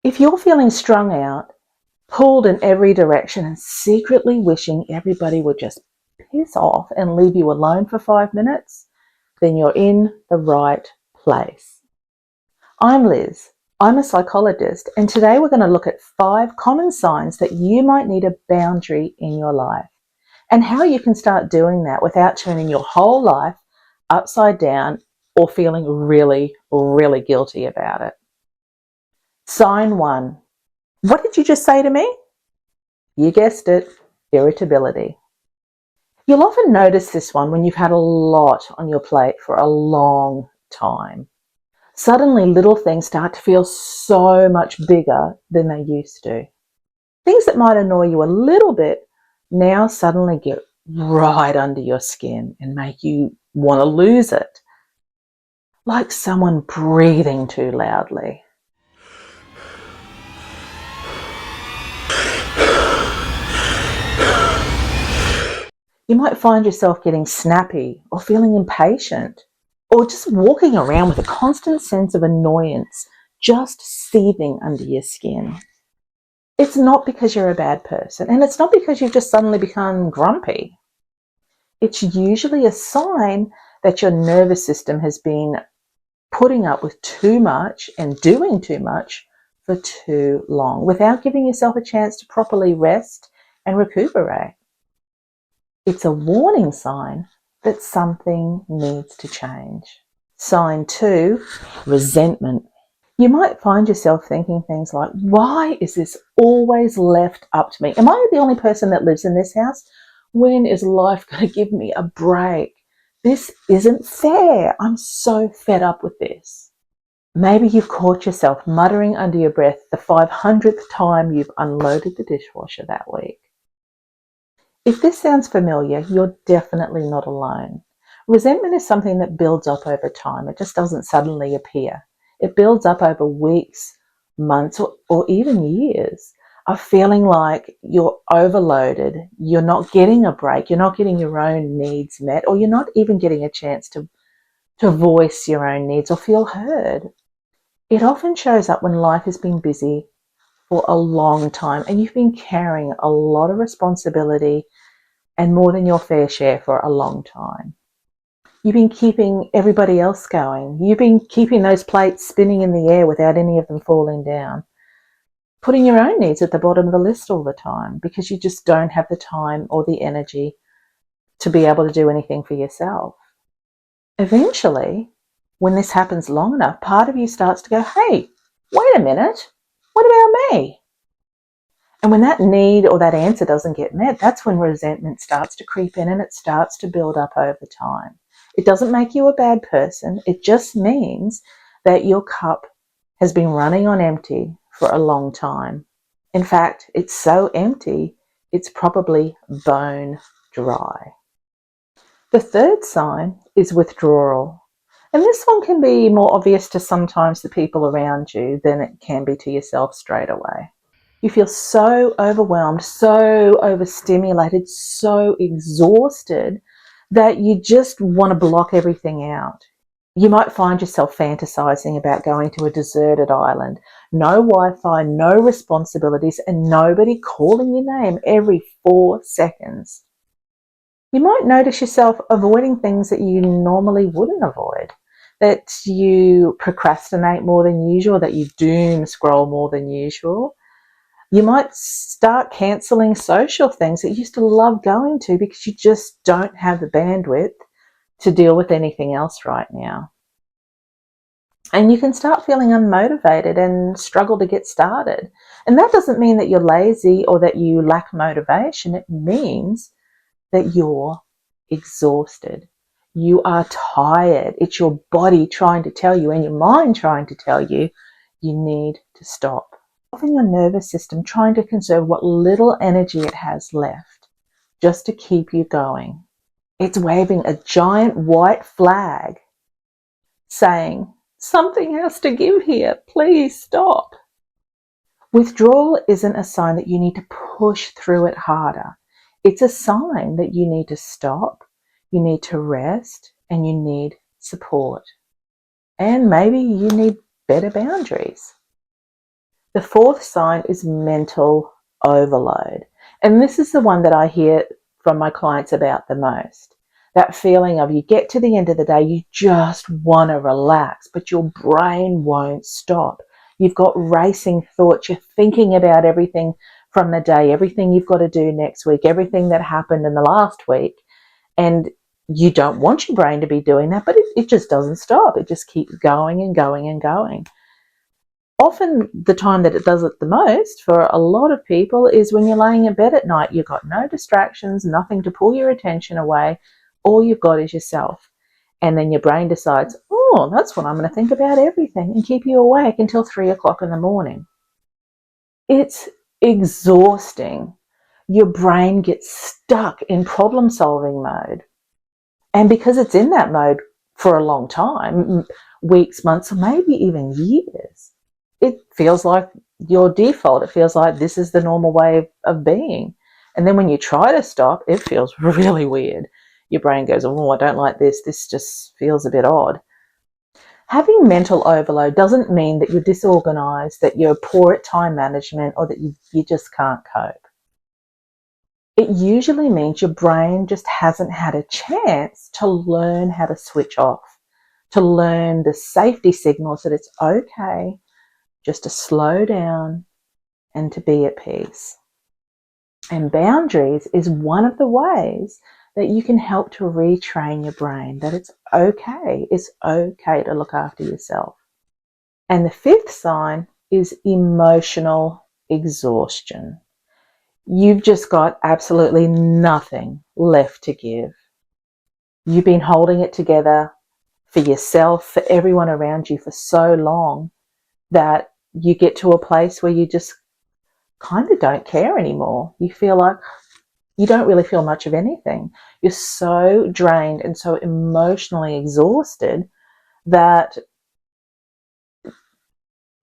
If you're feeling strung out, pulled in every direction and secretly wishing everybody would just piss off and leave you alone for 5 minutes, then you're in the right place. I'm Liz. I'm a psychologist, and today we're going to look at 5 common signs that you might need a boundary in your life and how you can start doing that without turning your whole life upside down or feeling really, really guilty about it. Sign 1. What did you just say to me? You guessed it, irritability. You'll often notice this one when you've had a lot on your plate for a long time. Suddenly little things start to feel so much bigger than they used to. Things that might annoy you a little bit now suddenly get right under your skin and make you want to lose it. Like someone breathing too loudly. You might find yourself getting snappy or feeling impatient or just walking around with a constant sense of annoyance just seething under your skin. It's not because you're a bad person, and it's not because you've just suddenly become grumpy. It's usually a sign that your nervous system has been putting up with too much and doing too much for too long without giving yourself a chance to properly rest and recuperate. It's a warning sign that something needs to change. Sign 2, resentment. You might find yourself thinking things like, why is this always left up to me? Am I the only person that lives in this house? When is life going to give me a break? This isn't fair. I'm so fed up with this. Maybe you've caught yourself muttering under your breath the 500th time you've unloaded the dishwasher that week. If this sounds familiar, you're definitely not alone. Resentment is something that builds up over time. It just doesn't suddenly appear. It builds up over weeks, months, or even years of feeling like you're overloaded, you're not getting a break, you're not getting your own needs met, or you're not even getting a chance to voice your own needs or feel heard. It often shows up when life has been busy for a long time and you've been carrying a lot of responsibility and more than your fair share for a long time. You've been keeping everybody else going. You've been keeping those plates spinning in the air without any of them falling down. Putting your own needs at the bottom of the list all the time because you just don't have the time or the energy to be able to do anything for yourself. Eventually, when this happens long enough, part of you starts to go, hey, wait a minute, what about me? And when that need or that answer doesn't get met, that's when resentment starts to creep in and it starts to build up over time. It doesn't make you a bad person. It just means that your cup has been running on empty for a long time. In fact, it's so empty, it's probably bone dry. The third sign is withdrawal. And this one can be more obvious to sometimes the people around you than it can be to yourself straight away. You feel so overwhelmed, so overstimulated, so exhausted that you just want to block everything out. You might find yourself fantasizing about going to a deserted island, no Wi-Fi, no responsibilities, and nobody calling your name every 4 seconds. You might notice yourself avoiding things that you normally wouldn't avoid, that you procrastinate more than usual, that you doom scroll more than usual. You might start cancelling social things that you used to love going to because you just don't have the bandwidth to deal with anything else right now. And you can start feeling unmotivated and struggle to get started. And that doesn't mean that you're lazy or that you lack motivation. It means that you're exhausted. You are tired. It's your body trying to tell you and your mind trying to tell you you need to stop. Often your nervous system trying to conserve what little energy it has left just to keep you going. It's waving a giant white flag saying, something has to give here, please stop. Withdrawal isn't a sign that you need to push through it harder. It's a sign that you need to stop, you need to rest, and you need support. And maybe you need better boundaries. The fourth sign is mental overload. And this is the one that I hear from my clients about the most. That feeling of you get to the end of the day, you just want to relax, but your brain won't stop. You've got racing thoughts. You're thinking about everything from the day, everything you've got to do next week, everything that happened in the last week. And you don't want your brain to be doing that, but it just doesn't stop. It just keeps going and going and going. Often the time that it does it the most for a lot of people is when you're laying in bed at night. You've got no distractions, nothing to pull your attention away. All you've got is yourself. And then your brain decides, oh, that's when I'm going to think about everything, and keep you awake until 3 o'clock in the morning. It's exhausting. Your brain gets stuck in problem-solving mode. And because it's in that mode for a long time, weeks, months, or maybe even years, it feels like your default. It feels like this is the normal way of being. And then when you try to stop, it feels really weird. Your brain goes, oh, I don't like this. This just feels a bit odd. Having mental overload doesn't mean that you're disorganized, that you're poor at time management, or that you just can't cope. It usually means your brain just hasn't had a chance to learn how to switch off, to learn the safety signals that it's okay just to slow down and to be at peace. And boundaries is one of the ways that you can help to retrain your brain, that it's okay to look after yourself. And the fifth sign is emotional exhaustion. You've just got absolutely nothing left to give. You've been holding it together for yourself, for everyone around you for so long that you get to a place where you just kind of don't care anymore. You feel like you don't really feel much of anything. You're so drained and so emotionally exhausted that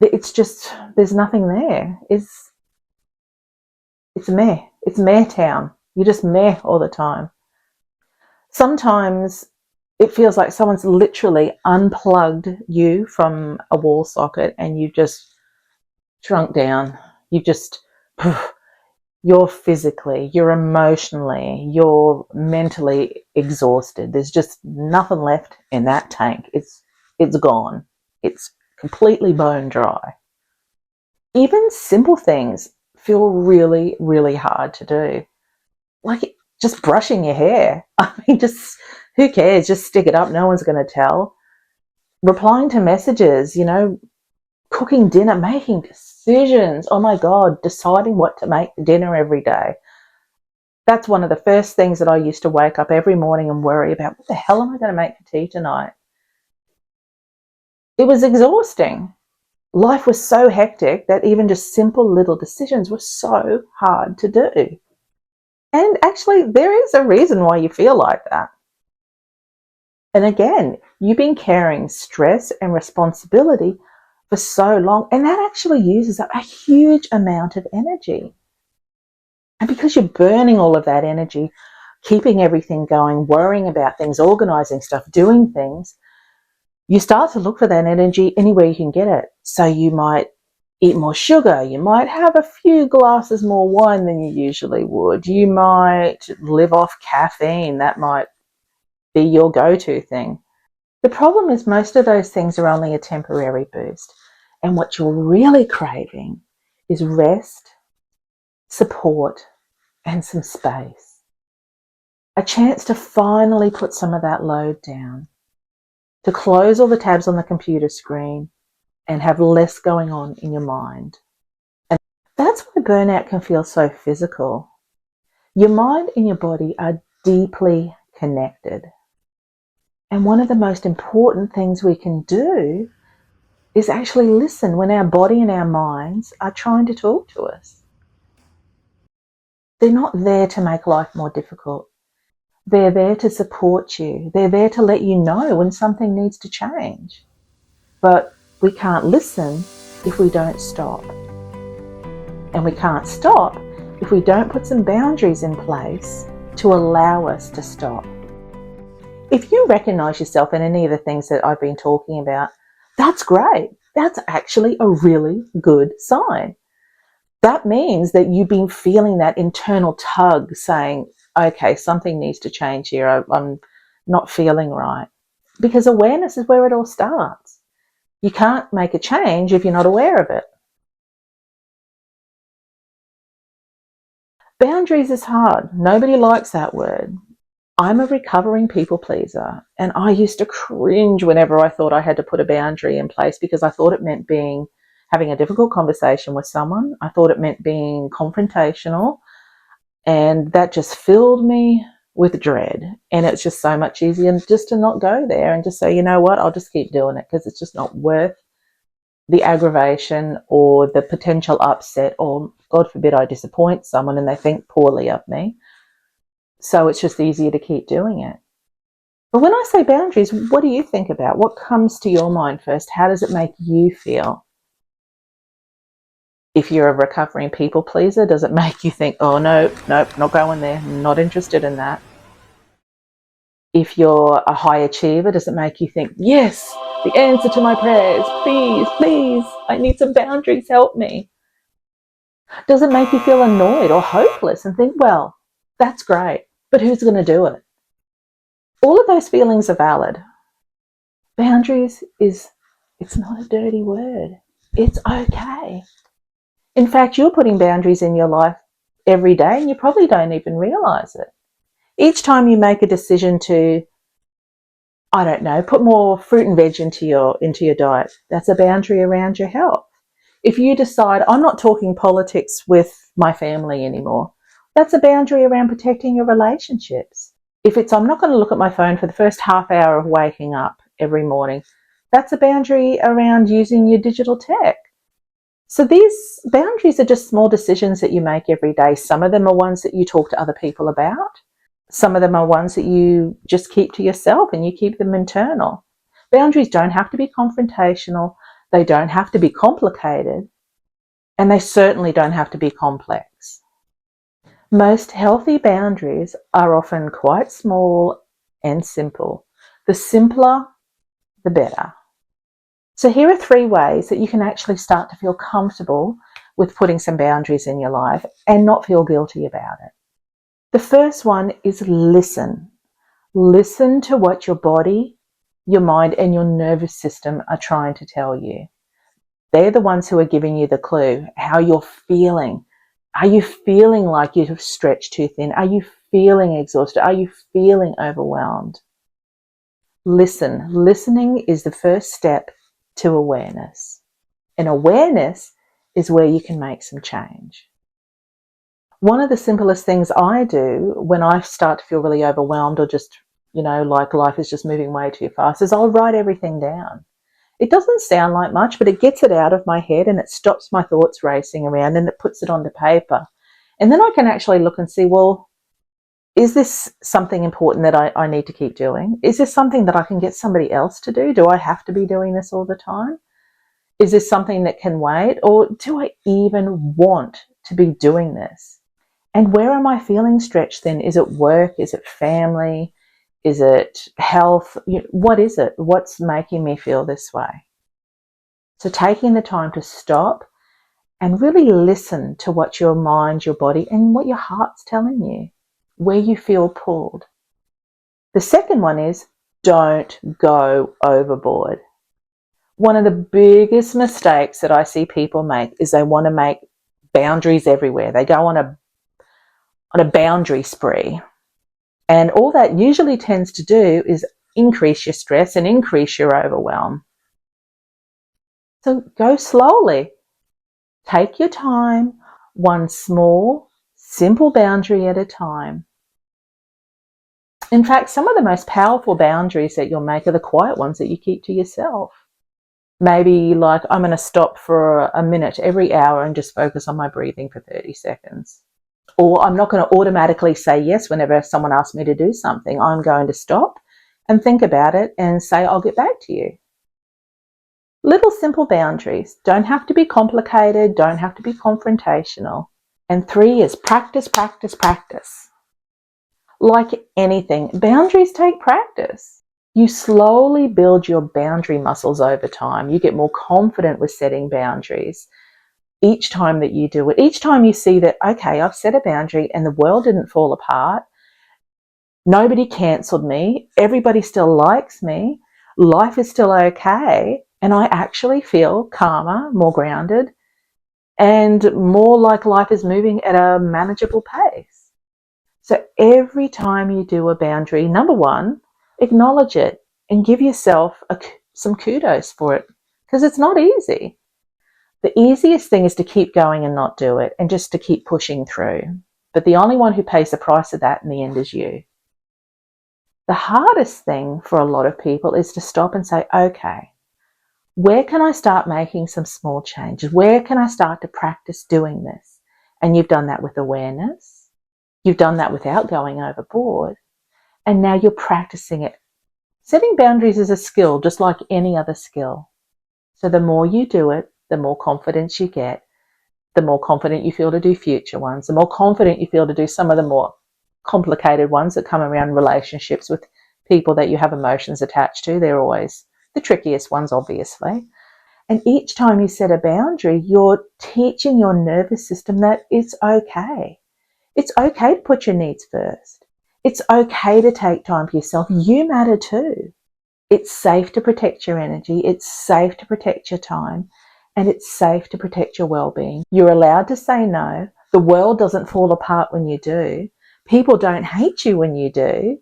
it's just, there's nothing there. It's meh. It's meh town. You just meh all the time. Sometimes it feels like someone's literally unplugged you from a wall socket and you've just shrunk down. You're physically, you're emotionally, you're mentally exhausted. There's just nothing left in that tank. It's gone. It's completely bone dry. Even simple things feel really, really hard to do. Like just brushing your hair. I mean, just who cares? Just stick it up. No one's going to tell. Replying to messages, cooking dinner, making decisions. Oh my God, deciding what to make for dinner every day. That's one of the first things that I used to wake up every morning and worry about. What the hell am I going to make for tea tonight? It was exhausting. Life was so hectic that even just simple little decisions were so hard to do. And actually, there is a reason why you feel like that. And again, you've been carrying stress and responsibility for so long, and that actually uses up a huge amount of energy. And because you're burning all of that energy, keeping everything going, worrying about things, organizing stuff, doing things, you start to look for that energy anywhere you can get it. So you might eat more sugar, you might have a few glasses more wine than you usually would, you might live off caffeine, that might be your go-to thing. The problem is most of those things are only a temporary boost. And what you're really craving is rest, support, and some space. A chance to finally put some of that load down, to close all the tabs on the computer screen and have less going on in your mind. And that's why burnout can feel so physical. Your mind and your body are deeply connected. And one of the most important things we can do is actually listen when our body and our minds are trying to talk to us. They're not there to make life more difficult. They're there to support you. They're there to let you know when something needs to change. But we can't listen if we don't stop. And we can't stop if we don't put some boundaries in place to allow us to stop. If you recognize yourself in any of the things that I've been talking about, that's great. That's actually a really good sign. That means that you've been feeling that internal tug saying, okay, something needs to change here. I'm not feeling right. Because awareness is where it all starts. You can't make a change if you're not aware of it. Boundaries is hard. Nobody likes that word. I'm a recovering people pleaser, and I used to cringe whenever I thought I had to put a boundary in place because I thought it meant having a difficult conversation with someone. I thought it meant being confrontational, and that just filled me with dread. And it's just so much easier just to not go there and just say, you know what, I'll just keep doing it because it's just not worth the aggravation or the potential upset, or God forbid I disappoint someone and they think poorly of me. So it's just easier to keep doing it. But when I say boundaries, what do you think about? What comes to your mind first? How does it make you feel? If you're a recovering people pleaser, does it make you think, oh, no, nope, not going there, not interested in that? If you're a high achiever, does it make you think, yes, the answer to my prayers, please, please, I need some boundaries, help me? Does it make you feel annoyed or hopeless and think, well, that's great, but who's going to do it? All of those feelings are valid. Boundaries it's not a dirty word. It's okay. In fact, you're putting boundaries in your life every day and you probably don't even realize it. Each time you make a decision to, I don't know, put more fruit and veg into your diet, that's a boundary around your health. If you decide, I'm not talking politics with my family anymore, that's a boundary around protecting your relationships. If it's, I'm not going to look at my phone for the first half hour of waking up every morning, that's a boundary around using your digital tech. So these boundaries are just small decisions that you make every day. Some of them are ones that you talk to other people about. Some of them are ones that you just keep to yourself and you keep them internal. Boundaries don't have to be confrontational. They don't have to be complicated. And they certainly don't have to be complex. Most healthy boundaries are often quite small and simple. The simpler, the better. So here are 3 ways that you can actually start to feel comfortable with putting some boundaries in your life and not feel guilty about it. The first one is listen. Listen to what your body, your mind, and your nervous system are trying to tell you. They're the ones who are giving you the clue, how you're feeling. Are you feeling like you've stretched too thin? Are you feeling exhausted? Are you feeling overwhelmed? Listen. Listening is the first step to awareness. And awareness is where you can make some change. One of the simplest things I do when I start to feel really overwhelmed or just, like life is just moving way too fast is I'll write everything down. It doesn't sound like much, but it gets it out of my head and it stops my thoughts racing around and it puts it onto paper. And then I can actually look and see, well, is this something important that I need to keep doing? Is this something that I can get somebody else to do? Do I have to be doing this all the time? Is this something that can wait? Or do I even want to be doing this? And where am I feeling stretched then? Is it work? Is it family? Is it health? What is it? What's making me feel this way? So taking the time to stop and really listen to what your mind, your body, and what your heart's telling you, where you feel pulled. The second one is don't go overboard. One of the biggest mistakes that I see people make is they want to make boundaries everywhere. They go on a boundary spree. And all that usually tends to do is increase your stress and increase your overwhelm. So go slowly. Take your time, one small, simple boundary at a time. In fact, some of the most powerful boundaries that you'll make are the quiet ones that you keep to yourself. Maybe like, I'm going to stop for a minute every hour and just focus on my breathing for 30 seconds. Or I'm not going to automatically say yes whenever someone asks me to do something. I'm going to stop and think about it and say, I'll get back to you. Little simple boundaries. Don't have to be complicated, don't have to be confrontational. And 3 is practice, practice, practice. Like anything, boundaries take practice. You slowly build your boundary muscles over time. You get more confident with setting boundaries each time that you do it. Each time you see that, okay, I've set a boundary and the world didn't fall apart. Nobody cancelled me. Everybody still likes me. Life is still okay. And I actually feel calmer, more grounded, and more like life is moving at a manageable pace. So every time you do a boundary, number one, acknowledge it and give yourself some kudos for it, because it's not easy. The easiest thing is to keep going and not do it, and just to keep pushing through. But the only one who pays the price of that in the end is you. The hardest thing for a lot of people is to stop and say, okay, where can I start making some small changes? Where can I start to practice doing this? And you've done that with awareness. You've done that without going overboard. And now you're practicing it. Setting boundaries is a skill, just like any other skill. So the more you do it, the more confidence you get, the more confident you feel to do future ones, the more confident you feel to do some of the more complicated ones that come around relationships with people that you have emotions attached to. They're always the trickiest ones, obviously. And each time you set a boundary, you're teaching your nervous system that it's okay. It's okay to put your needs first. It's okay to take time for yourself. You matter too. It's safe to protect your energy. It's safe to protect your time. And it's safe to protect your well-being. You're allowed to say no. The world doesn't fall apart when you do. People don't hate you when you do.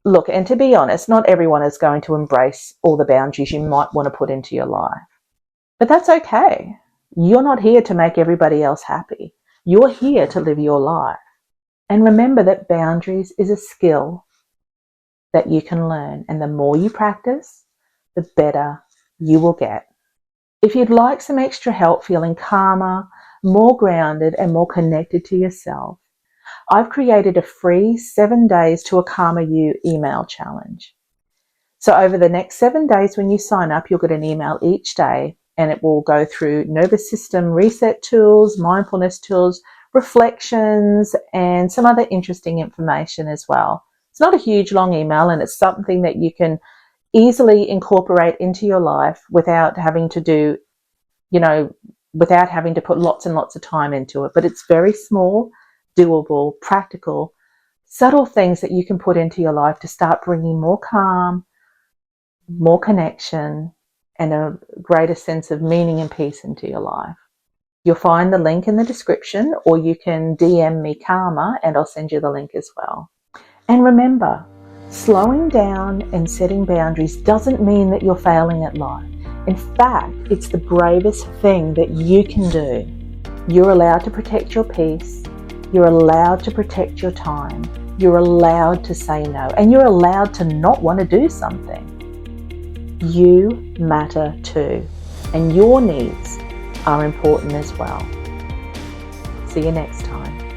Look, and to be honest, not everyone is going to embrace all the boundaries you might want to put into your life. But that's okay. You're not here to make everybody else happy. You're here to live your life. And remember that boundaries is a skill that you can learn. And the more you practice, the better you will get. If you'd like some extra help feeling calmer, more grounded, and more connected to yourself, I've created a free 7 days to a calmer you email challenge. So over the next 7 days when you sign up, you'll get an email each day, and it will go through nervous system reset tools, mindfulness tools, reflections, and some other interesting information as well. It's not a huge long email, and it's something that you can easily incorporate into your life without having to do, without having to put lots and lots of time into it. But it's very small, doable, practical, subtle things that you can put into your life to start bringing more calm, more connection, and a greater sense of meaning and peace into your life. You'll find the link in the description, or you can DM me Karma and I'll send you the link as well. And remember, slowing down and setting boundaries doesn't mean that you're failing at life. In fact, it's the bravest thing that you can do. You're allowed to protect your peace. You're allowed to protect your time. You're allowed to say no. And you're allowed to not want to do something. You matter too. And your needs are important as well. See you next time.